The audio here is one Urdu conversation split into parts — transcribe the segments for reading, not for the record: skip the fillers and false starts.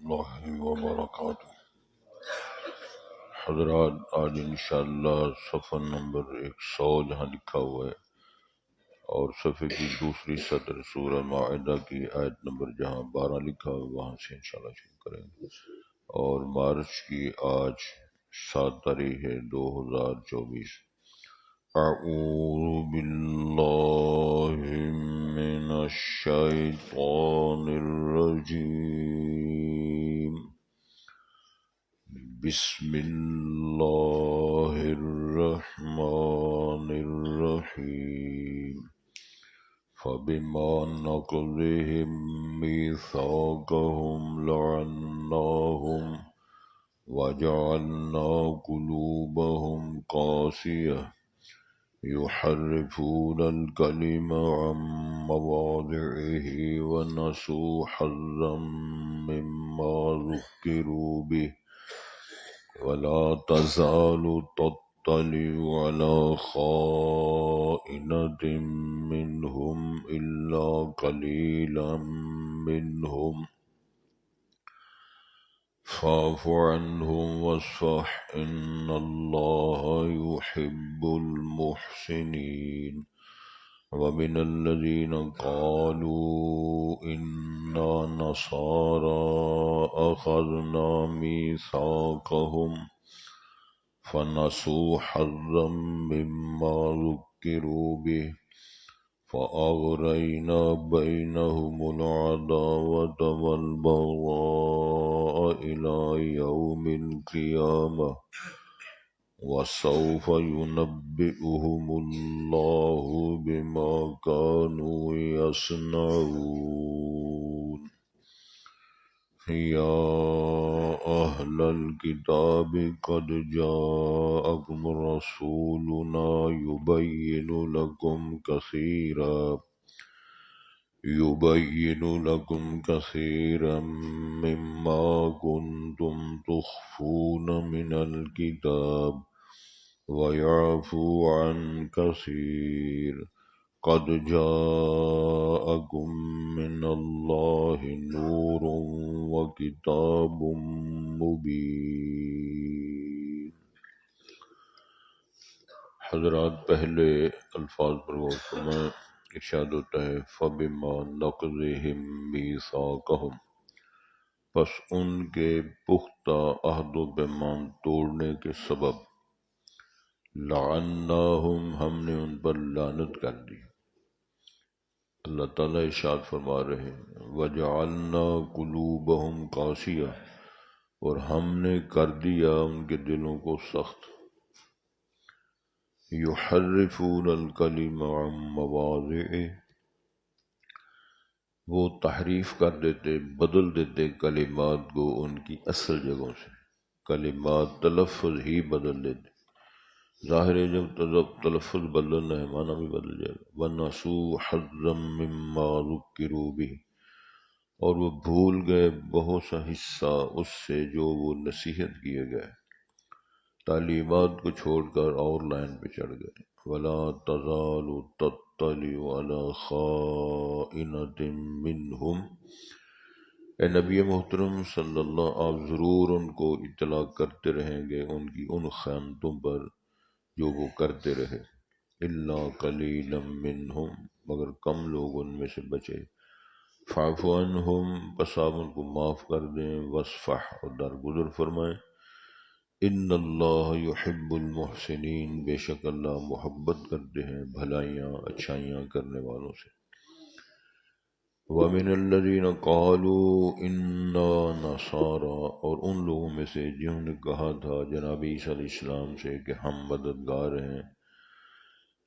اللہ وبرکاتہ۔ حضرات آج انشاءاللہ صفحہ نمبر 100 جہاں لکھا ہوا ہے اور صفحے کی دوسری سطر سورہ مائدہ کی آیت نمبر جہاں 12 لکھا ہوا ہے وہاں سے انشاءاللہ شروع کریں گے۔ اور مارچ کی آج 7 تاریخ ہے 2024۔ اعوذ باللہ من الشیطان الرجیم، بسم اللہ الرحمن الرحیم۔ فبما نقضهم ميثاقهم لعناهم وجعلنا قلوبهم قاسية يحرفون الكلم عن مواضعه ونسوا حظا مما ذكروا به ولا تزال تطلع على خائنة منهم إلا قليلا منهم فاعف عنهم واصفح إن الله يحب المحسنين۔ ومن الذين قالوا إنا نصارى أخذنا ميثاقهم فنسوا حظا مما ذكروا به فأغرينا بينهم العداوة والبغضاء إلى يوم القيامة وسوف ينبئهم الله بما كانوا يصنعون۔ يا أهل الكتاب قد جاءكم رسولنا يبين لكم كثيرا مما كنتم تخفون من الكتاب ويعفو عن كثير قد جاءكم من الله نور وكتاب مبين۔ حضرات پہلے الفاظ پر غور فرمائیں۔ ارشاد ہوتا ہے فَبِمَا نَقْضِهِمْ مِيثَاقَهُمْ، پس ان کے پختہ عہد و پیمان توڑنے کے سبب لعناہم، ہم نے ان پر لعنت کر دی۔ اللہ تعالیٰ ارشاد فرما رہے ہیں وَجَعَلْنَا قُلُوبَهُمْ قَاسِيَةً، اور ہم نے کر دیا ان کے دلوں کو سخت، يُحَرِّفُونَ الْكَلِمَ عَن مَّوَاضِعِهِ، وہ تحریف کر دیتے، بدل دیتے کلمات کو ان کی اصل جگہوں سے، کلمات تلفظ ہی بدل دیتے۔ ظاہر ہے جب تلفظ بدلنا ہے معنی بھی بدل جائے گا۔ وَنَسُوا حَظًّا مِّمَّا ذُكِّرُوا بِهِ، اور وہ بھول گئے بہت سا حصہ اس سے جو وہ نصیحت کیے گئے، تعلیمات کو چھوڑ کر اور لائن پہ چڑھ گئے۔ وَلَا تَزَالُ تَطَّلِعُ عَلَى خَائِنَةٍ مِّنْهُمْ، اے نبی محترم صلی اللہ، آپ ضرور ان کو اطلاع کرتے رہیں گے ان کی ان خیانتوں پر جو وہ کرتے رہے، الا قلیلا منہم، مگر کم لوگ ان میں سے بچے۔ فاعف عنہم، پس آپ ان کو معاف کر دیں، واصفح، اور درگزر فرمائیں۔ ان اللہ یحب المحسنین، بے شک اللہ محبت کرتے ہیں بھلائیاں اچھائیاں کرنے والوں سے۔ وَمِنَ الَّذِينَ قَالُوا إِنَّا نَصَارَىٰ، اور ان لوگوں میں سے جنہوں نے کہا تھا جناب عیسیٰ علیہ السلام سے کہ ہم مددگار ہیں،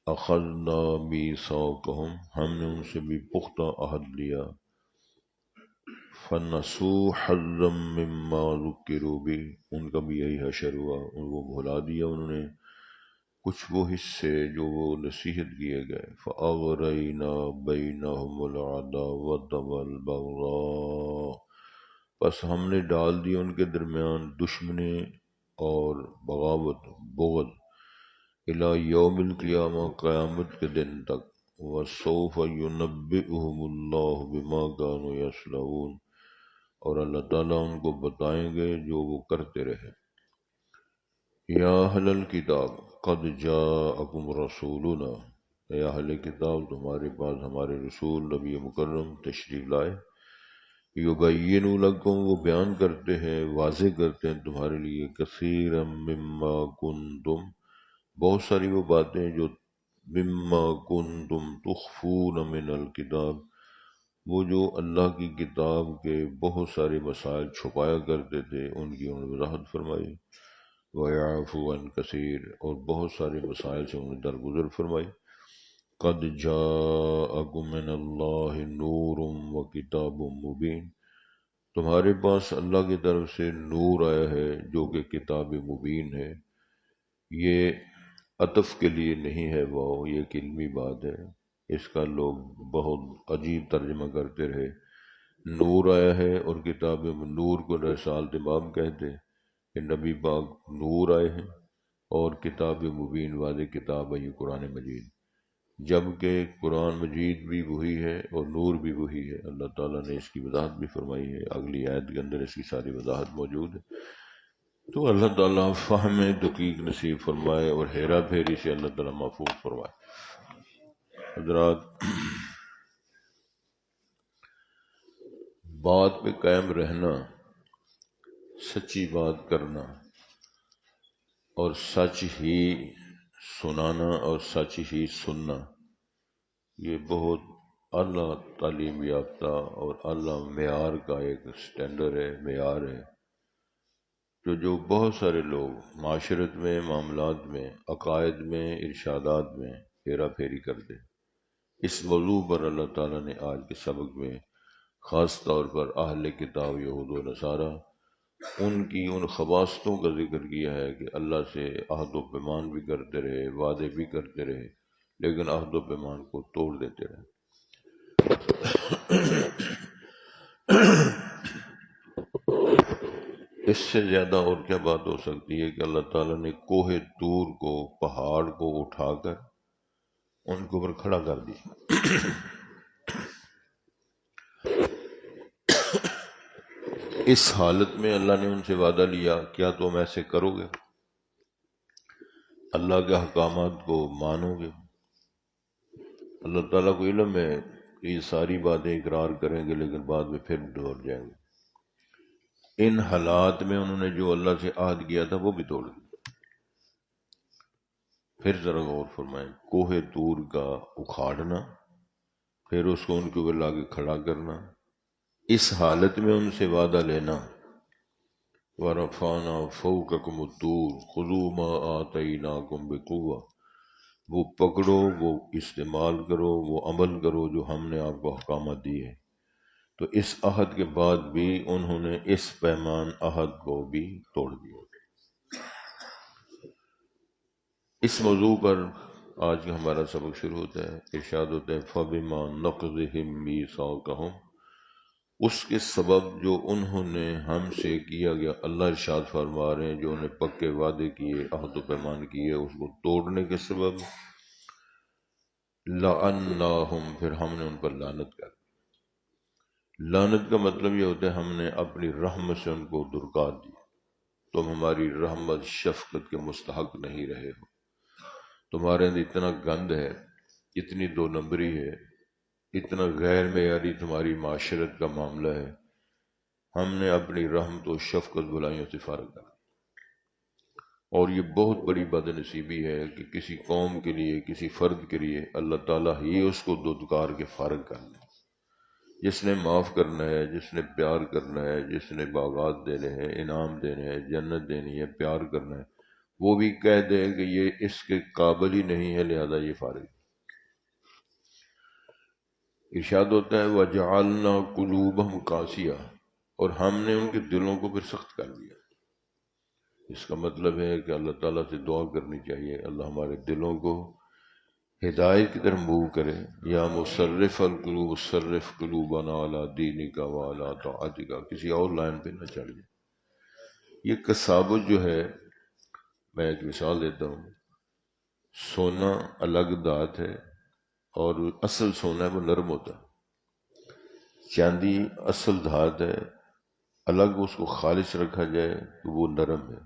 أَخَذْنَا مِيثَاقَهُمْ، ہم نے ان سے بھی پختہ عہد لیا، فَنَسُوا حَظًّا مِّمَّا ذُكِّرُوا بِهِ، ان کا بھی یہی حشر ہوا، ان کو بھلا دیا انہوں نے کچھ وہ حصے جو وہ نصیحت کیے گئے۔ فَأَغْرَيْنَا بَيْنَهُمُ الْعَدَاوَةَ وَالْبَغْضَاءَ، پس ہم نے ڈال دی ان کے درمیان دشمنی اور بغاوت، بغض، الی یوم القیامہ، قیامت کے دن تک۔ وَسَوْفَ يُنَبِّئُهُمُ اللَّهُ بِمَا كَانُوا يَصْنَعُونَ، اور اللہ تعالیٰ ان کو بتائیں گے جو وہ کرتے رہے۔ یا اہل الکتاب قد جاءکم رسولنا، اے اہل کتاب تمہارے پاس ہمارے رسول نبی مکرم تشریف لائے، یبین لکم وہ بیان کرتے ہیں، واضح کرتے ہیں تمہارے لیے، کثیرا مما کنتم بہت ساری وہ باتیں جو مما کنتم تخفون من الکتاب وہ جو اللہ کی کتاب کے بہت سارے مسائل چھپایا کرتے تھے ان کی انہوں نے وضاحت فرمائی، وَيَعْفُو عَنْ کثیر اور بہت سارے مسائل سے انہوں نے درگزر فرمائی۔ قد جاءکم من اللہ نور وکتاب مبین، تمہارے پاس اللہ کی طرف سے نور آیا ہے جو کہ کتاب مبین ہے۔ یہ عطف کے لیے نہیں ہے، وہ یہ ایک علمی بات ہے، اس کا لوگ بہت عجیب ترجمہ کرتے رہے۔ نور آیا ہے اور کتاب نور کو رسالت امام کہتے کہ نبی پاک نور آئے ہیں، اور کتاب مبین واضح کتاب ہے یہ قرآن مجید، جبکہ قرآن مجید بھی وہی ہے اور نور بھی وہی ہے۔ اللہ تعالیٰ نے اس کی وضاحت بھی فرمائی ہے، اگلی آیت کے اندر اس کی ساری وضاحت موجود ہے۔ تو اللہ تعالیٰ فہم دقیق نصیب فرمائے اور ہیرا پھیری سے اللہ تعالیٰ محفوظ فرمائے۔ حضرات، بات پہ قائم رہنا، سچی بات کرنا اور سچ ہی سنانا اور سچ ہی سننا، یہ بہت اعلیٰ تعلیم یافتہ اور اعلیٰ معیار کا ایک سٹینڈرڈ ہے، معیار ہے، جو بہت سارے لوگ معاشرت میں، معاملات میں، عقائد میں، ارشادات میں ہیرا پھیری کرتے۔ اس موضوع پر اللہ تعالیٰ نے آج کے سبق میں خاص طور پر اہل کتاب یہود و نصارہ ان کی ان خواصوں کا ذکر کیا ہے کہ اللہ سے عہد و پیمان بھی کرتے رہے، وعدے بھی کرتے رہے، لیکن عہد و پیمان کو توڑ دیتے رہے۔ اس سے زیادہ اور کیا بات ہو سکتی ہے کہ اللہ تعالیٰ نے کوہ طور کو، پہاڑ کو اٹھا کر ان کے اوپر کھڑا کر دیا۔ اس حالت میں اللہ نے ان سے وعدہ لیا، کیا تم ایسے کرو گے؟ اللہ کے احکامات کو مانو گے؟ اللہ تعالیٰ کو علم ہے کہ یہ ساری باتیں اقرار کریں گے لیکن بعد میں پھر ڈور جائیں گے۔ ان حالات میں انہوں نے جو اللہ سے عہد کیا تھا وہ بھی توڑ دیا۔ پھر ذرا غور فرمائیں، کوہ طور کا اکھاڑنا، پھر اس کو ان کے اوپر لا کے کھڑا کرنا، اس حالت میں ان سے وعدہ لینا، وَرَفَعْنَا فَوْقَكُمُ الطُّورَ خُذُوا مَا آتَيْنَاكُمْ بِقُوَّةٍ، وہ پکڑو، وہ استعمال کرو، وہ عمل کرو جو ہم نے آپ کو احکامات دیے۔ تو اس عہد کے بعد بھی انہوں نے اس پیمان عہد کو بھی توڑ دیا۔ اس موضوع پر آج کا ہمارا سبق شروع ہوتا ہے۔ ارشاد ہوتا ہے فَبِمَا نَقْضِهِم مِّيثَاقَهُمْ، اس کے سبب جو انہوں نے ہم سے کیا گیا، اللہ ارشاد فرما رہے ہیں جو انہیں پکے وعدے کیے، عہد و پیمان کیے، اس کو توڑنے کے سبب لَعَنَّاهُمْ، پھر ہم نے ان پر لعنت کر دی۔ لعنت کا مطلب یہ ہوتا ہے ہم نے اپنی رحمت سے ان کو درکار دیا، تم ہماری رحمت شفقت کے مستحق نہیں رہے ہو، تمہارے اندر اتنا گند ہے، اتنی دو نمبری ہے، اتنا غیر معیاری تمہاری معاشرت کا معاملہ ہے، ہم نے اپنی رحمت و شفقت بلائیوں سے فارغ کر۔ اور یہ بہت بڑی بد نصیبی ہے کہ کسی قوم کے لیے، کسی فرد کے لیے اللہ تعالیٰ ہی اس کو دودکار کے فارغ کر لے۔ جس نے معاف کرنا ہے، جس نے پیار کرنا ہے، جس نے باغات دینے ہیں، انعام دینے ہیں، جنت دینی ہے، پیار کرنا ہے، وہ بھی کہہ دے کہ یہ اس کے قابل ہی نہیں ہے لہذا یہ فارغ۔ ارشاد ہوتا ہے وَجَعَلْنَا قُلُوبَهُمْ قَاسِيَةً، اور ہم نے ان کے دلوں کو پھر سخت کر دیا۔ اس کا مطلب ہے کہ اللہ تعالیٰ سے دعا کرنی چاہیے اللہ ہمارے دلوں کو ہدایت کی طرف موو کرے۔ یا مصرف القلوب صرف قلوبنا علی دینک وعلی طاعتک، کسی اور لائن پہ نہ چڑھ جائے۔ یہ کسابت جو ہے، میں ایک مثال دیتا ہوں، سونا الگ دھات ہے اور اصل سونا ہے وہ نرم ہوتا ہے، چاندی اصل دھات ہے الگ اس کو خالص رکھا جائے تو وہ نرم ہے.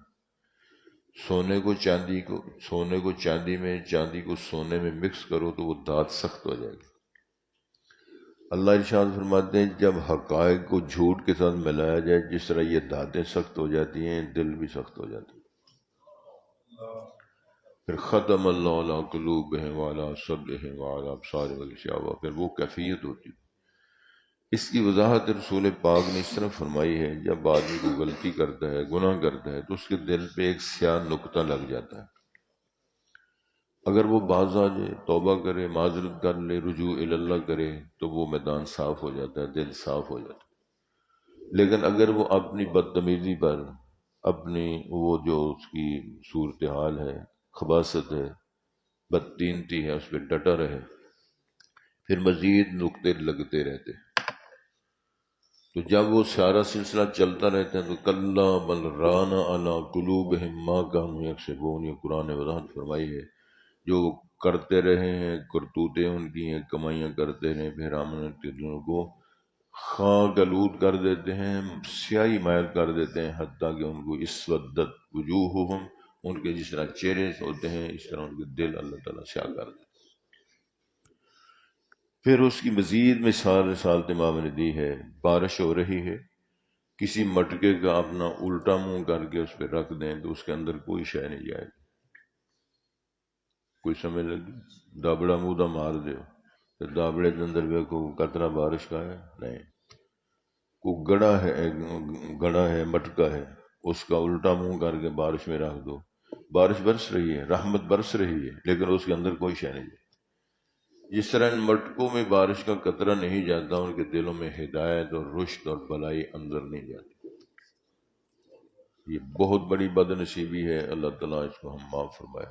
سونے کو چاندی میں، چاندی کو سونے میں مکس کرو تو وہ دانت سخت ہو جائے گی. اللہ ارشاد فرماتے ہیں جب حقائق کو جھوٹ کے ساتھ ملایا جائے، جس طرح یہ دانتیں سخت ہو جاتی ہیں، دل بھی سخت ہو جاتے ہیں. پھر ختم اللہ علی قلوبہم وعلی سمعہم وعلی ابصارہم غشاوہ، پھر وہ کیفیت ہوتی ہے. اس کی وضاحت رسول پاک نے اس طرح فرمائی ہے، جب آدمی کو غلطی کرتا ہے، گناہ کرتا ہے، تو اس کے دل پہ ایک سیاہ نقطہ لگ جاتا ہے. اگر وہ باز آ جائے، توبہ کرے، معذرت کر لے، رجوع اللہ کرے، تو وہ میدان صاف ہو جاتا ہے، دل صاف ہو جاتا ہے. لیکن اگر وہ اپنی بدتمیزی پر، اپنی وہ جو اس کی صورتحال ہے، خباثت ہے، بدتینتی ہے، اس پہ ڈٹا رہے، پھر مزید نقطے لگتے رہتے. تو جب وہ سارا سلسلہ چلتا رہتا ہے تو کلا بل ران علی قلوبہم ما کانوا یکسبون، یہ قرآن نے وضاحت فرمائی ہے. جو کرتے رہے ہیں، کرتوتیں ان کی ہیں، کمائیاں کرتے رہے، پھر ہم نے دلوں کو خاک آلود کر دیتے ہیں، سیاہی مائل کر دیتے ہیں، حتیٰ کہ ان کو اسودت وجوہہم، ان کے جس طرح چہرے ہوتے ہیں اس طرح ان کے دل اللہ تعالیٰ سیاہ کر دیتے ہیں. پھر اس کی مزید مثال رسالت امام نے دی ہے. بارش ہو رہی ہے، کسی مٹکے کا اپنا الٹا منہ کر کے اس پہ رکھ دیں تو اس کے اندر کوئی شے نہیں جائے گی. کوئی سمجھ لگی؟ دابڑا منہ دا مار دیو تو دابڑے کے اندر دیکھو قطرہ بارش کا ہے نہیں. کوئی گڑا ہے، مٹکا ہے، اس کا الٹا منہ کر کے بارش میں رکھ دو، بارش برس رہی ہے، رحمت برس رہی ہے، لیکن اس کے اندر کوئی شے نہیں جائے. جس طرح ان مٹکوں میں بارش کا قطرہ نہیں جاتا، ان کے دلوں میں ہدایت اور رشد اور بلائی اندر نہیں جاتی. یہ بہت بڑی بد نصیبی ہے، اللہ تعالیٰ اس کو ہم معاف فرمائے.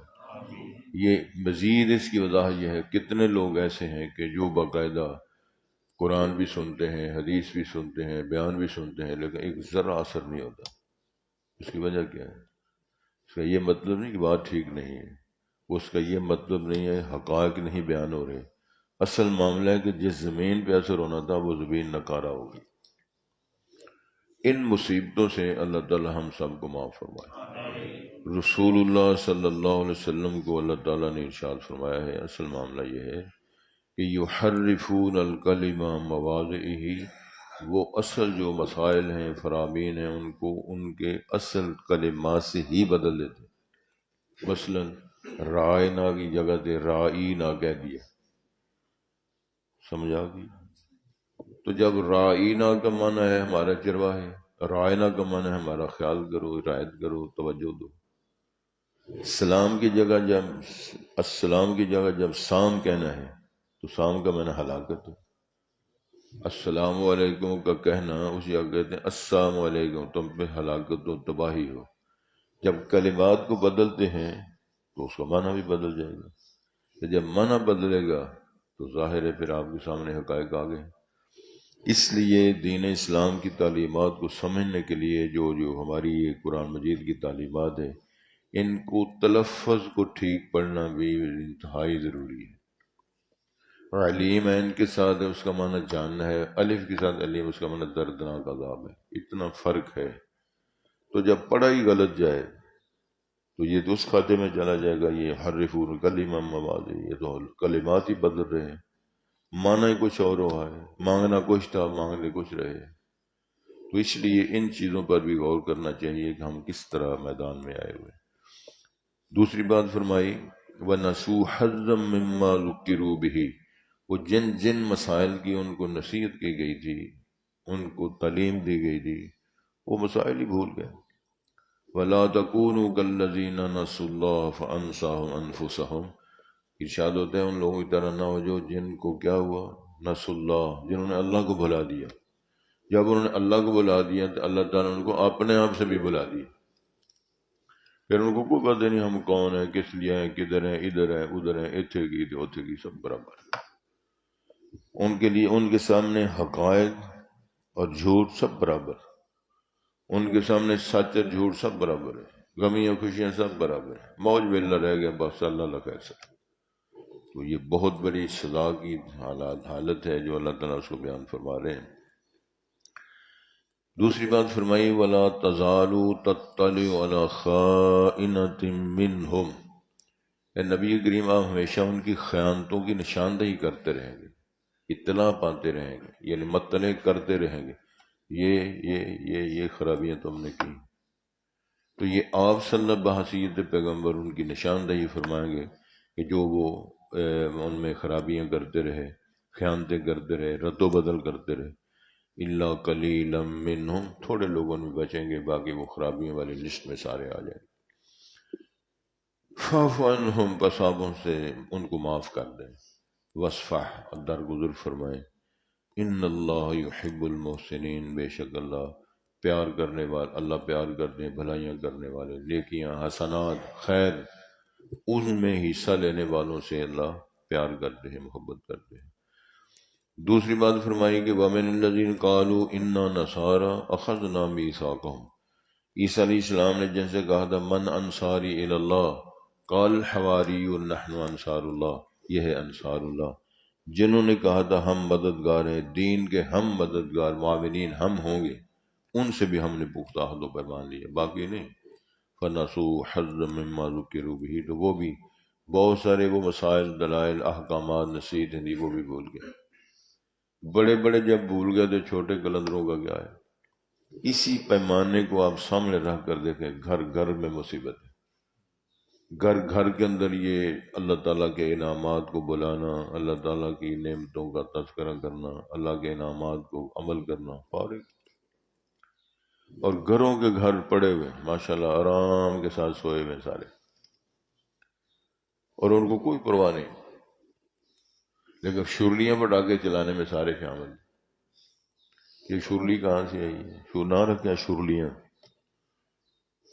یہ مزید اس کی وضاحت یہ ہے، کتنے لوگ ایسے ہیں کہ جو باقاعدہ قرآن بھی سنتے ہیں، حدیث بھی سنتے ہیں، بیان بھی سنتے ہیں، لیکن ایک ذرا اثر نہیں ہوتا. اس کی وجہ کیا ہے؟ اس کا یہ مطلب نہیں کہ بات ٹھیک نہیں ہے، اس کا یہ مطلب نہیں ہے حقائق نہیں بیان ہو رہے. اصل معاملہ ہے کہ جس زمین پہ اثر ہونا تھا وہ زمین نکارہ ہوگی. ان مصیبتوں سے اللہ تعالی ہم سب کو معاف فرمائے. رسول اللہ صلی اللہ علیہ وسلم کو اللہ تعالیٰ نے ارشاد فرمایا ہے، اصل معاملہ یہ ہے کہ یحرفون الکلم عن مواضعہ، وہ اصل جو مسائل ہیں، فرامین ہیں، ان کو ان کے اصل کلمات سے ہی بدل دیتے. مثلا رائنا کی جگہ تے رائینا کہہ دیا، سمجھا گی؟ تو جب رائینا کا معنی ہے ہمارا چرواہے، رائنا کا معنی ہے ہمارا خیال کرو، رعایت کرو، توجہ دو. السلام کی جگہ جب سام کہنا ہے تو سام کا معنی ہلاکت ہے. السلام علیکم کا کہنا اسی جگہ کہتے ہیں السلام علیکم، تم پہ ہلاکت و تباہی ہو. جب کلمات کو بدلتے ہیں تو اس کا معنی بھی بدل جائے گا. تو جب معنی بدلے گا تو ظاہر ہے پھر آپ کے سامنے حقائق آ گئے. اس لیے دین اسلام کی تعلیمات کو سمجھنے کے لیے جو ہماری یہ قرآن مجید کی تعلیمات ہے، ان کو تلفظ کو ٹھیک پڑھنا بھی انتہائی ضروری ہے. علیم عین کے ساتھ ہے اس کا معنی جاننا ہے، الف کے ساتھ علیم اس کا معنی دردناک عذاب ہے. اتنا فرق ہے. تو جب پڑھا ہی غلط جائے تو یہ تو اس کھاتے میں چلا جائے گا، یہ حرفون الکلم عن مواضعہ، یہ تو کلمات ہی بدل رہے ہیں، معنی ہی کچھ اور ہوا ہے. مانگنا کچھ تھا، مانگنے کچھ رہے. تو اس لیے ان چیزوں پر بھی غور کرنا چاہیے کہ ہم کس طرح میدان میں آئے ہوئے. دوسری بات فرمائی وَنَسُوا حَظًّا مِّمَّا ذُكِّرُوا بِهِ، وہ جن مسائل کی ان کو نصیحت کی گئی تھی، ان کو تعلیم دی گئی تھی، وہ مسائل ہی بھول گئے. وَلَا تَكُونُوا كَالَّذِينَ نَسُوا اللَّهَ فَأَنسَاهُمْ أَنفُسَهُمْ، ارشاد ہوتا ہے ان لوگوں کی طرح نہ ہو جو جن کو کیا ہوا، نسوا اللہ، جنہوں نے اللہ کو بھلا دیا. جب انہوں نے اللہ کو بھلا دیا تو اللہ تعالیٰ نے ان کو اپنے آپ سے بھی بھلا دیا. پھر ان کو کوئی پتہ نہیں ہم کون ہیں، کس لیے ہیں، کدھر ہیں، ادھر ہیں، ادھر ہیں، اتھے کی تو اتھے کی، سب برابر. ان کے لیے ان کے سامنے حقائق اور جھوٹ سب برابر، ان کے سامنے سچ اور جھوٹ سب برابر ہے، غمیاں خوشیاں سب برابر ہیں. موج ویلا رہ گیا بس، اللہ اللہ فیصلہ. تو یہ بہت بڑی سزا کی حالت ہے جو اللہ تعالیٰ اس کو بیان فرما رہے ہیں. دوسری بات فرمائی ولا تزالو تطلع علی خائنۃ منہم، اے نبی کریم آپ ہمیشہ ان کی خیانتوں کی نشاندہی کرتے رہیں گے، اطلاع پاتے رہیں گے، یعنی مطلع کرتے رہیں گے، یہ خرابیاں تم نے کی۔ تو یہ آپ صلی اللہ بحثیت پیغمبر ان کی نشاندہی فرمائیں گے کہ جو وہ ان میں خرابیاں کرتے رہے، خیانتیں کرتے رہے، رد و بدل کرتے رہے، الا قلیلا منہم، تھوڑے لوگوں میں بچیں گے، باقی وہ خرابیوں والی لسٹ میں سارے آ جائیں گے۔ فاعف عنہم، بس آپ ان سے ان کو معاف کر دیں، وصفح، درگزر فرمائیں، ان اللہ یحب المحسنین، بے شک اللہ پیار کرنے والے، اللہ پیار کرتے ہیں بھلائیاں کرنے والے، نیکیاں، حسنات، خیر، ان میں حصہ لینے والوں سے اللہ پیار کرتے ہیں، محبت کرتے ہیں۔ دوسری بات فرمائی کہ وَمِنَ الَّذِينَ قَالُوا إِنَّا نَصَارَىٰ أَخَذْنَا مِيثَاقَهُمْ، عیسیٰ علیہ السلام نے جیسے کہا تھا من انصاری الی اللہ، قال الحواریون نحن انصار اللہ، یہ ہے انصار اللہ، جنہوں نے کہا تھا ہم مددگار ہیں دین کے، ہم مددگار معاونین ہم ہوں گے، ان سے بھی ہم نے پختہ عہد و پیمان لیا، باقی نہیں۔ فَنَسُوا حَظًّا مِّمَّا ذُكِّرُوا بِهِ، تو وہ بھی بہت سارے وہ مسائل، دلائل، احکامات، نصیحتیں تھی، وہ بھی بھول گئے۔ بڑے بڑے جب بھول گئے تو چھوٹے قلندروں کا کیا ہے؟ اسی پیمانے کو آپ سامنے رکھ کر دیکھیں، گھر گھر میں مصیبت ہے، گھر گھر کے اندر یہ اللہ تعالیٰ کے انعامات کو بلانا، اللہ تعالیٰ کی نعمتوں کا تذکرہ کرنا، اللہ کے انعامات کو عمل کرنا، فارغ، اور گھروں کے گھر پڑے ہوئے ماشاءاللہ آرام کے ساتھ سوئے ہوئے سارے، اور ان کو کوئی پرواہ نہیں، لیکن شرلیاں پٹاخے چلانے میں سارے شامل ہیں۔ یہ شرلی کہاں سے آئی ہے؟ نہ رکھیں شرلیاں،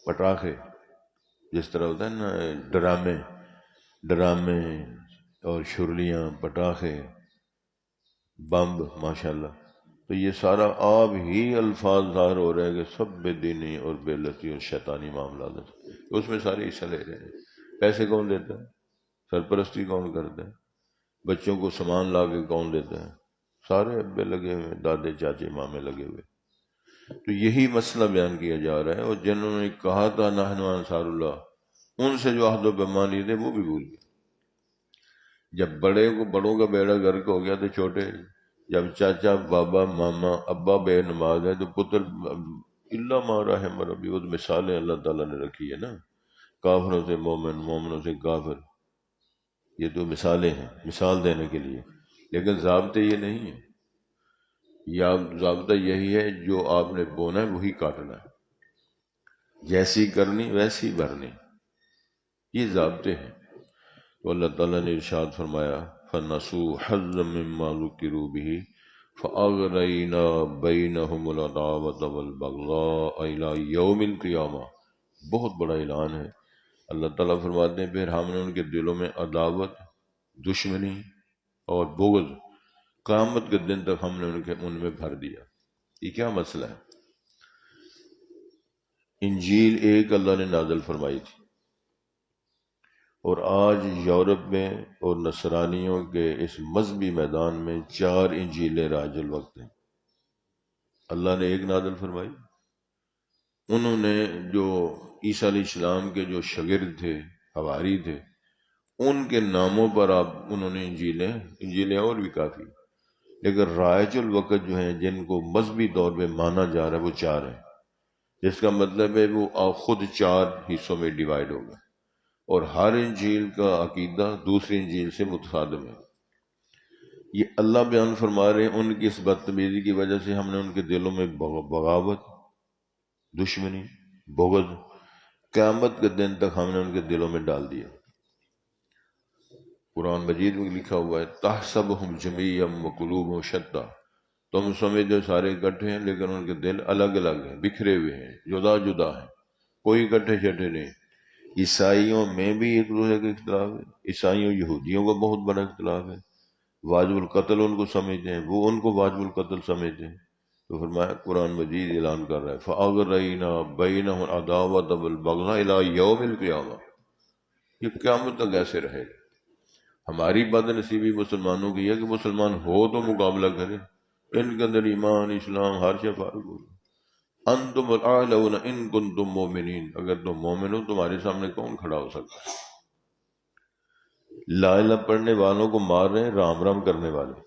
پٹاخے، جس طرح ہوتا ہے نا ڈرامے اور شرلیاں، پٹاخے، بمب، ماشاءاللہ، تو یہ سارا آپ ہی الفاظ ظاہر ہو رہے ہیں کہ سب بے دینی اور بے لتی اور شیطانی معاملات ہیں، اس میں سارے حصہ لے رہے ہیں۔ پیسے کون دیتا ہے؟ سرپرستی کون کرتا ہے؟ بچوں کو سامان لا کے کون دیتا ہے؟ سارے ابے لگے ہوئے، دادے، چاچے، مامے لگے ہوئے۔ تو یہی مسئلہ بیان کیا جا رہا ہے، اور جنہوں نے کہا تھا نحن انصار اللہ، ان سے جو عہد و پیمان لیے تھے وہ بھی بھول گئے۔ جب بڑوں کا بیڑا غرق ہو گیا تو چھوٹے، جب چاچا، بابا، ماما، ابا بے نماز ہے تو پتر اللہ ما رحم ربی، وہ مثالیں اللہ تعالیٰ نے رکھی ہے نا، کافروں سے مومن، مومنوں سے کافر، یہ تو مثالیں ہیں، مثال دینے کے لیے، لیکن ضابطے یہ نہیں ہیں، یا ضابطہ یہی ہے جو آپ نے بونا ہے وہی کاٹنا ہے، جیسی کرنی ویسی بھرنی، یہ ضابطے ہیں۔ تو اللہ تعالیٰ نے ارشاد فرمایا فَنَسُوا حَظًّا مِّمَّا ذُكِّرُوا بِهِ فَأَغْرَيْنَا بَيْنَهُمُ الْعَدَاوَةَ وَالْبَغْضَاءَ إِلَىٰ يَوْمِ الْقِيَامَةِ، بہت بڑا اعلان ہے۔ اللہ تعالیٰ فرماتے ہیں پھر ہم نے ان کے دلوں میں عداوت، دشمنی اور بغض قیامت کے دن تک ہم نے ان میں بھر دیا۔ یہ کیا مسئلہ ہے؟ انجیل ایک اللہ نے نازل فرمائی تھی، اور آج یورپ میں اور نصرانیوں کے اس مذہبی میدان میں 4 انجیلیں راج الوقت ہیں۔ اللہ نے ایک نازل فرمائی، انہوں نے جو عیسیٰ علیہ السلام کے جو شاگرد تھے، حواری تھے، ان کے ناموں پر انہوں نے انجیلیں اور بھی کافی، لیکن رائج الوقت جو ہیں جن کو مذہبی طور پہ مانا جا رہا ہے وہ 4 ہیں، جس کا مطلب ہے وہ خود 4 حصوں میں ڈیوائیڈ ہوگا، اور ہر انجیل کا عقیدہ دوسری انجیل سے متصادم ہے۔ یہ اللہ بیان فرما رہے ہیں ان کی اس بدتمیزی کی وجہ سے ہم نے ان کے دلوں میں بغاوت، دشمنی، بغض قیامت کے دن تک ہم نے ان کے دلوں میں ڈال دیا۔ قرآن مجید میں لکھا ہوا ہے تحسبہم جمیعا وقلوبہم شتیٰ، تم سمجھتے سارے اکٹھے ہیں لیکن ان کے دل الگ الگ ہیں، بکھرے ہوئے ہیں، جدا جدا ہیں، کوئی اکٹھے چھٹے نہیں۔ عیسائیوں میں بھی ایک دوسرے کا اختلاف ہے، عیسائیوں یہودیوں کا بہت بڑا اختلاف ہے، واجب القتل ان کو سمجھتے ہیں، وہ ان کو واجب القتل سمجھتے ہیں۔ تو فرمایا قرآن مجید اعلان کر رہا ہے فَأَغْرَيْنَا بَيْنَهُمُ الْعَدَاوَةَ وَالْبَغْضَاءَ إِلَىٰ يَوْمِ الْقِيَامَةِ، یہ قیامت تک ایسے رہے گا۔ ہماری بد نصیبی مسلمانوں کی ہے کہ مسلمان ہو تو مقابلہ کرے، ان کے اندر ایمان، اسلام، ہر شے فارغ ہو، انتم الاعلون ان کنتم مومنین، اگر تم مومن ہو تمہارے سامنے کون کھڑا ہو سکتا ہے؟ لا الہ پڑھنے والوں کو مار رہے ہیں رام رام کرنے والے،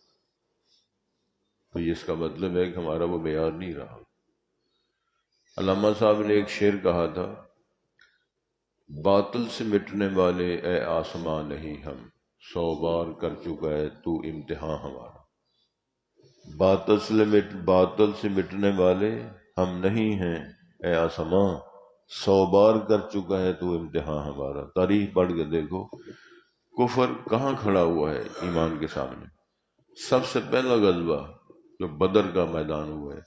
تو یہ اس کا مطلب ہے کہ ہمارا وہ معیار نہیں رہا۔ علامہ صاحب نے ایک شعر کہا تھا، باطل سے مٹنے والے اے آسماں نہیں ہم، 100 بار کر چکا ہے تو امتحان ہمارا۔ باطل سے مٹنے والے ہم نہیں ہیں اے آسماں، 100 بار کر چکا ہے تو امتحان ہمارا۔ تاریخ پڑھ کے دیکھو کفر کہاں کھڑا ہوا ہے ایمان کے سامنے۔ سب سے پہلا غزوہ جو بدر کا میدان ہوا ہے،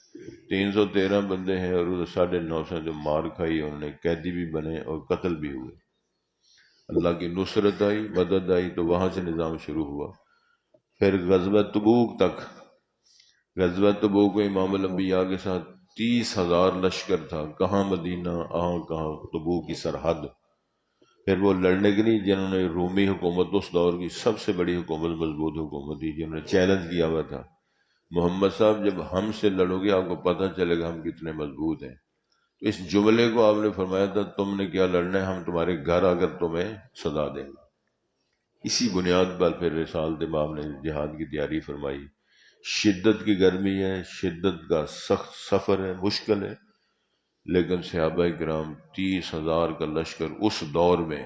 313 بندے ہیں اور 950 جو مار کھائی، انہوں نے قیدی بھی بنے اور قتل بھی ہوئے۔ اللہ کی نصرت آئی، مدد آئی، تو وہاں سے نظام شروع ہوا۔ پھر غزوہ تبوک تک، غزوہ تبوک میں امام الانبیاء کے ساتھ 30,000 لشکر تھا، کہاں مدینہ کہاں تبوک کی سرحد۔ پھر وہ لڑنے کے لیے جنہوں نے رومی حکومت اس دور کی سب سے بڑی حکومت، مضبوط حکومت تھی، جنہوں نے چیلنج کیا ہوا تھا، محمد صاحب جب ہم سے لڑو گے آپ کو پتہ چلے گا ہم کتنے مضبوط ہیں۔ تو اس جملے کو آپ نے فرمایا تھا تم نے کیا لڑنا ہے، ہم تمہارے گھر آ کر تمہیں سزا دیں گے۔ اسی بنیاد پر پھر رسالت امام نے جہاد کی تیاری فرمائی۔ شدت کی گرمی ہے، شدت کا سخت سفر ہے، مشکل ہے، لیکن صحابہ کرام 30,000 کا لشکر اس دور میں،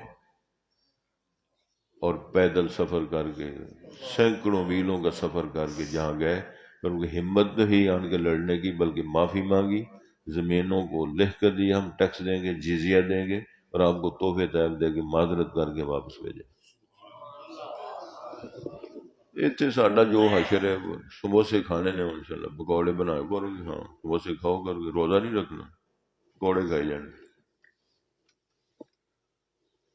اور پیدل سفر کر کے، سینکڑوں میلوں کا سفر کر کے جہاں گئے، پھر ان کی ہمت نہیں آن کے لڑنے کی، بلکہ معافی مانگی، زمینوں کو لکھ کر دیا ہم ٹیکس دیں گے، جزیہ دیں گے، اور آپ کو تحفے طیب دے کے معذرت کر کے واپس بھیجیں۔ اتنے ساڈا جو حشر ہے وہ سموسے کھانے نے، انشاءاللہ پکوڑے بنائے کرو گے، ہاں سموسے کھاؤ کر کے، روزہ نہیں رکھنا، پکوڑے کھائی جانے۔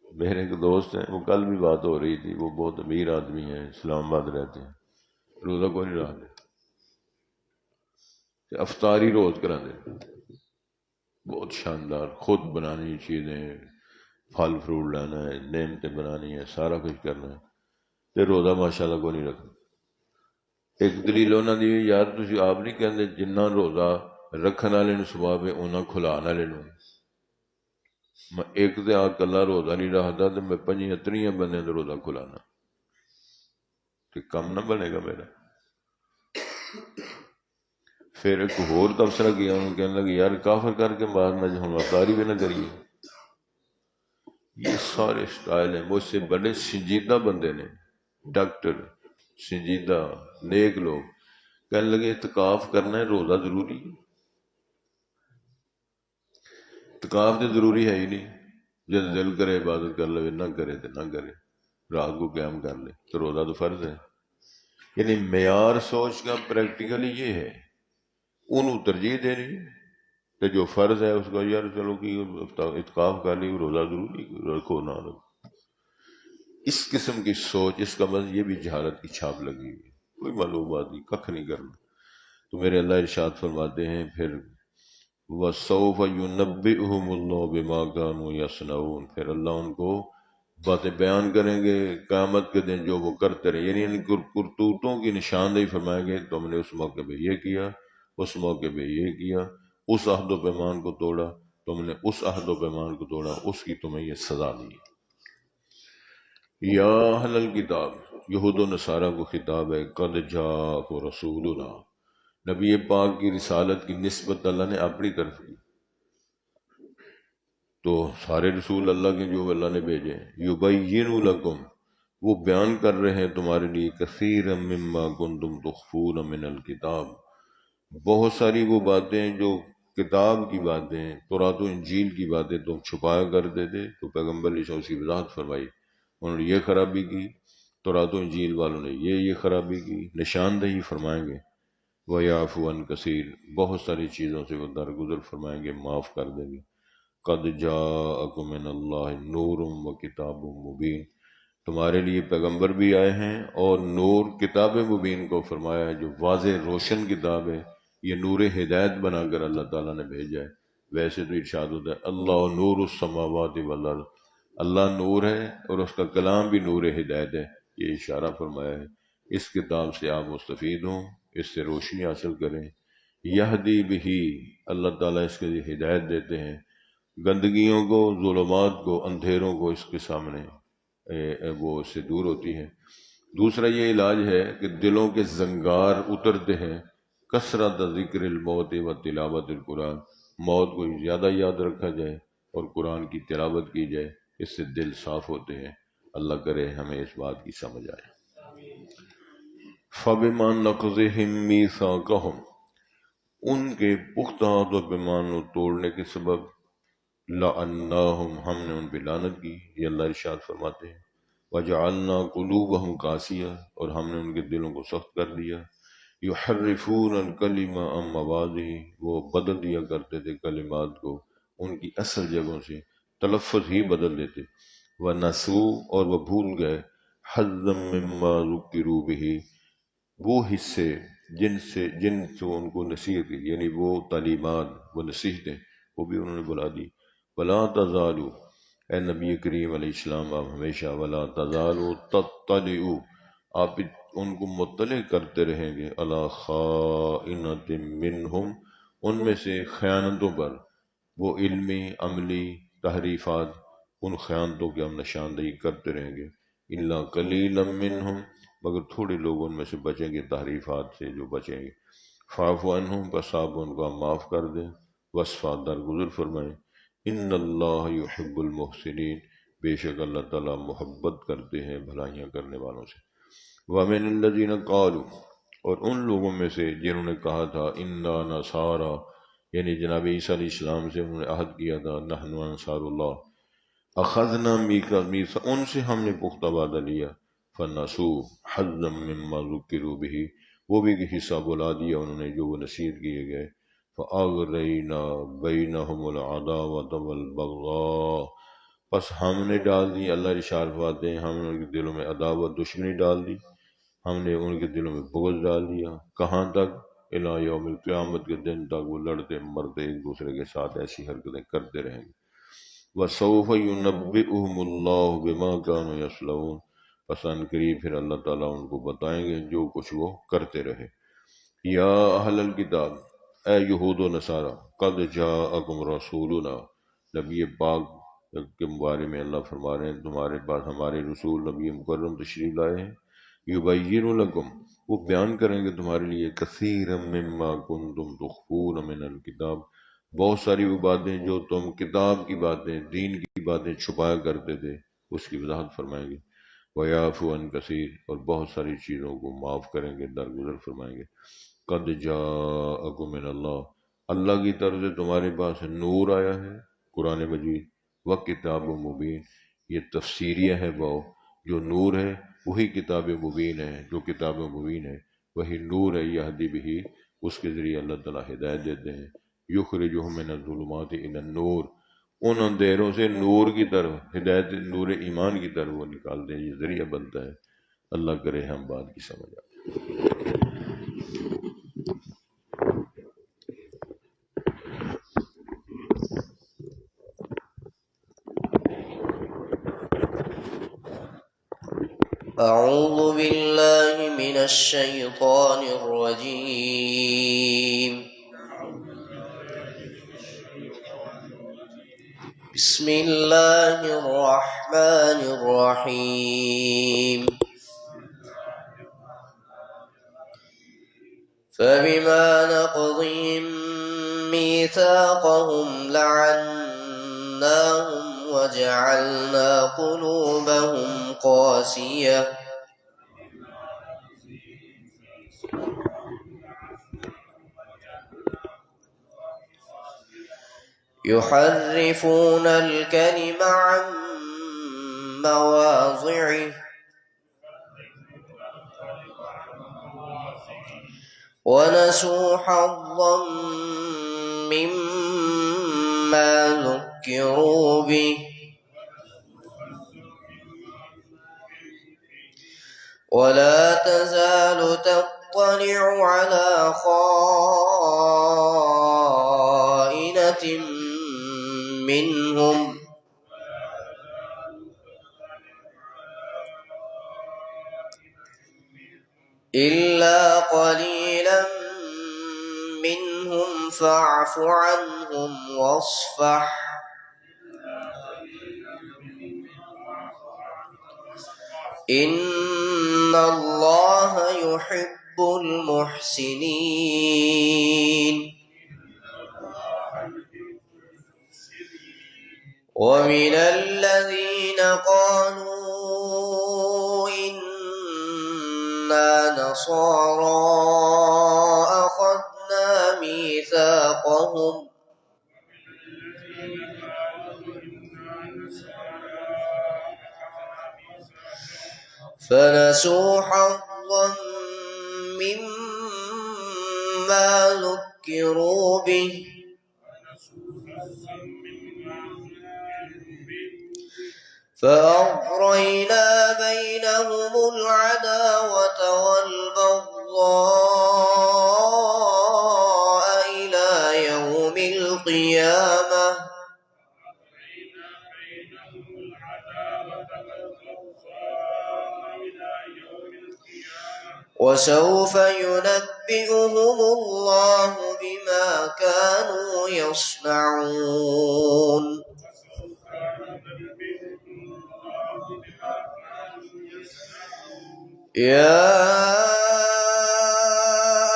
میرے ایک دوست ہیں، وہ کل بھی بات ہو رہی تھی، وہ بہت امیر آدمی ہیں، اسلام آباد رہتے ہیں، روزہ کو نہیں رکھتے، افطاری روز کرا دے، بہت شاندار، خود بنانی چیزیں، پھل فروٹ لانا ہے، نعمتیں بنانی ہے، سارا کچھ کرنا ہے، تے روزہ ماشاءاللہ کو نہیں رکھنا۔ ایک دلیل انہوں نے دی، یار تسی آپ نہیں کہندے جنہ روزہ رکھن والے نوں ثواب ہے انہاں کھلانے والے نوں۔ میں ایک تے آ کلا روزہ نہیں رکھدا تے میں 25 بندے دا روزہ کھلانا، تے کم نہ بنے گا میرا۔ پھر ایک ہور تبصرہ کیا، انہوں نے کہنے لگا یار کافر کر کے مارنا جو ہم افطاری بھی نہ کریے۔ یہ سارے سٹائل ہیں، مجھ سے بڑے سنجیدہ بندے نے، ڈاکٹر، سنجیدہ نیک لوگ، کہنے لگے اعتکاف کرنا ہے، روزہ ضروری ہے؟ اعتکاف تو ضروری ہے ہی نہیں، جب دل کرے عبادت کر لے، نہ کرے تو نہ کرے، رات کو قیام کر لے، تو روزہ تو فرض ہے۔ یعنی معیار سوچ کا پریکٹیکلی یہ ہے، انہوں ترجیح دینی ہے، تو جو فرض ہے اس کا یار چلو کہ اعتکاف کر لی، روزہ ضروری رکھو نہ رکھو۔ اس قسم کی سوچ، اس کا مطلب یہ بھی جہالت کی چھاپ لگی ہوئی ہے، کوئی معلومات نہیں، ککھ نہیں کرنا۔ تو میرے اللہ ارشاد فرماتے ہیں پھر وَسَوْفَ يُنَبِّئُهُمُ اللَّهُ بِمَا كَانُوا يَصْنَعُونَ، پھر اللہ ان کو باتیں بیان کریں گے قیامت کے دن جو وہ کرتے رہے، یعنی ان کرتوتوں کی نشاندہی فرمائیں گے، تم نے اس موقع پہ یہ کیا، اس موقع پہ یہ کیا، اس عہد و پیمان کو توڑا، تم نے اس عہد و پیمان کو توڑا، اس کی تمہیں یہ سزا دی۔ یا اہل الکتاب، یہود و نصارہ کو خطاب ہے، قد جاءکم رسولنا، نبی پاک کی رسالت کی نسبت اللہ نے اپنی طرف کی، تو سارے رسول اللہ کے جو اللہ نے بھیجے، یبین لکم، وہ بیان کر رہے ہیں تمہارے لیے، کثیرا مما کنتم تخفون من الکتاب، بہت ساری وہ باتیں جو کتاب کی باتیں، تورات و انجیل کی باتیں تم چھپایا کرتے تھے، تو پیغمبر نے اس کی وضاحت فرمائی، انہوں نے یہ خرابی کی، تورات و انجیل والوں نے یہ خرابی کی، نشاندہی فرمائیں گے، وَيَعْفُو عَنْ کثیر، بہت ساری چیزوں سے وہ درگزر فرمائیں گے، معاف کر دیں گے۔ قد جاءکم من اللہ نور و کتاب مبین، تمہارے لیے پیغمبر بھی آئے ہیں اور نور کتاب مبین کو فرمایا ہے، جو واضح روشن کتاب ہے، یہ نور ہدایت بنا کر اللہ تعالیٰ نے بھیجا ہے۔ ویسے تو ارشاد ہوتا ہے اللہ نور السماوات والارض، اللہ نور ہے اور اس کا کلام بھی نور ہدایت ہے، یہ اشارہ فرمایا ہے۔ اس کتاب سے آپ مستفید ہوں، اس سے روشنی حاصل کریں، یہدی بہی، اللہ تعالیٰ اس کے لیے ہدایت دیتے ہیں، گندگیوں کو، ظلمات کو، اندھیروں کو اس کے سامنے وہ اس سے دور ہوتی ہے۔ دوسرا یہ علاج ہے کہ دلوں کے زنگار اترتے ہیں، کثرت ذکر الموت و تلاوت القرآن، موت کو زیادہ یاد رکھا جائے اور قرآن کی تلاوت کی جائے، اس سے دل صاف ہوتے ہیں۔ اللہ کرے ہمیں اس بات کی سمجھ آئے۔ فَبِمَا نَقْضِهِم مِّيثَاقَهُمْ، ان کے پختہ عہد و پیمان کو توڑنے کے سبب، لَعَنَّاهُمْ، ہم نے ان پہ لعنت کی، یہ اللہ ارشاد فرماتے ہیں، وَجَعَلْنَا قُلُوبَهُمْ قَاسِيَةً، اور ہم نے ان کے دلوں کو سخت کر دیا، یحرفون الکلم عن مواضعہ، وہ بدل دیا کرتے تھے کلمات کو ان کی اصل جگہوں سے، تلفظ ہی بدل دیتے، وَنَسُوا، اور وہ بھول گئے، حَظًّا مِّمَّا ذُكِّرُوا بِهِ، وہ حصے جن سے ان کو نصیحت کی، یعنی وہ تعلیمات، وہ نصیحتیں، وہ بھی انہوں نے بلا دی۔ وَلَا تَزَالُوا، اے نبی کریم علیہ السلام آپ ہمیشہ، وَلَا تَزَالُوا تَطَّلِعُوا، آپ ان کو مطلع کرتے رہیں گے، عَلَى خَائِنَةٍ مِّنْهُمْ، ان میں سے خیانتوں پر، وہ علمی عملی تحریفات، ان خیانتوں کی ہم نشاندہی کرتے رہیں گے، اِلَّا قَلِيلًا مِّنْهُمْ، مگر تھوڑے لوگ ان میں سے بچیں گے تحریفات سے جو بچیں گے، فَاعْفُ عَنْهُمْ، بس آپ ان کو معاف کر دیں، وَاصْفَحْ، درگزر فرمائیں، اِنَّ اللَّهَ يُحِبُّ الْمُحْسِنِينَ، بے شک اللہ تعالیٰ محبت کرتے ہیں بھلائیاں کرنے والوں سے۔ وَمِنَ الَّذِينَ قَالُوا، اور ان لوگوں میں سے جنہوں نے کہا تھا اِنَّا نَصَارَىٰ، یعنی جناب عیسیٰ علیہ السلام سے انہوں نے عہد کیا تھا، نحن انصار اللہ، اخذنا میثا، ان سے ہم نے پختہ وعدہ لیا، فنسوا حظا مما ذکروا به، وہ بھی حصہ بلا دیا انہوں نے جو وہ نصیحت کیے گئے، فاغرینا بینہم العداوۃ والبغضاء، پس ہم نے ڈال دی، اللہ ارشاد فرماتے ہیں ہم نے ان کے دلوں میں عداوت، دشمنی ڈال دی، ہم نے ان کے دلوں میں بغض ڈال دیا، کہاں تک؟ الی یوم القیامت کے دن تک وہ لڑتے مرتے ایک دوسرے کے ساتھ ایسی حرکتیں کرتے رہیں گے۔ وَسَوْفَ يُنَبِّئُهُمُ اللَّهُ بِمَا كَانُوا يَصْنَعُونَ، پس ان قریب پھر اللہ تعالیٰ ان کو بتائیں گے جو کچھ وہ کرتے رہے۔ یا اہل الکتاب، اے یہود و نصارہ، قد جاءکم رسولنا، نبی پاک کے بارے میں اللہ فرما رہے ہیں تمہارے پاس ہمارے رسول نبی مکرم تشریف لائے ہیں، یبین لکم، وہ بیان کریں گے تمہارے لیے، کثیرا مما کنتم تخفون من الکتاب، بہت ساری وہ باتیں جو تم کتاب کی باتیں، دین کی باتیں چھپایا کرتے تھے، اس کی وضاحت فرمائیں گے، وَيَعْفُو عَنْ كَثِيرٍ، اور بہت ساری چیزوں کو معاف کریں گے، درگزر فرمائیں گے۔ قد جاءکم من اللہ، اللہ کی طرف سے تمہارے پاس نور آیا ہے، قرآن مجید، وکتاب مبین، یہ تفسیریہ ہے، وہ جو نور ہے وہی کتاب مبین ہے، جو کتاب مبین ہے وہی نور ہے، یہدی بہ، اس کے ذریعے اللہ تعالیٰ ہدایت دیتے ہیں، یخرجہم من الظلمات الی النور، ان اندھیروں سے نور کی طرف، ہدایت نور ایمان کی طرف وہ نکالتے ہیں، یہ ذریعہ بنتا ہے۔ اللہ کرے ہم بات کی سمجھ آئے۔ أعوذ بالله من الشيطان الرجيم، بسم الله الرحمن الرحيم، فبما نقضهم ميثاقهم لعناهم وجعلنا قلوبهم قاسية يحرفون الكلم عن مواضعه ونسوا حظا مما ذكروا به ولا تزال تطلع على خائنة منهم إلا قليلا فاعف عنهم واصفح إن الله يحب المحسنين. ومن الذين قالوا إنا نصارى أخذنا ميثاقهم فنسوا حظا مما ذكروا به فأغرينا بينهم العداوة والبغضاء إلى يوم القيامة وسوف ينبئهم الله بما كانوا يصنعون. يا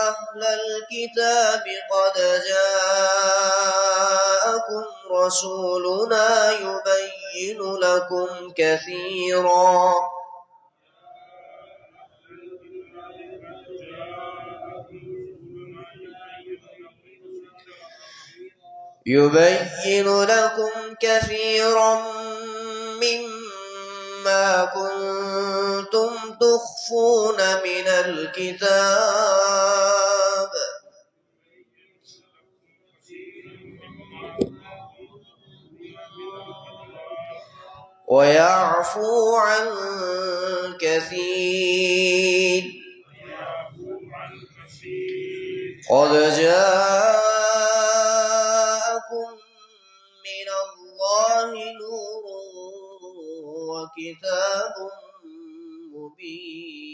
أهل الكتاب قد جاءكم رسولنا يبين لكم كثيرا مما كنتم تخفون من الكتاب ويعفو عن كثير. قد جاءكم من الله نور وكتاب مبين.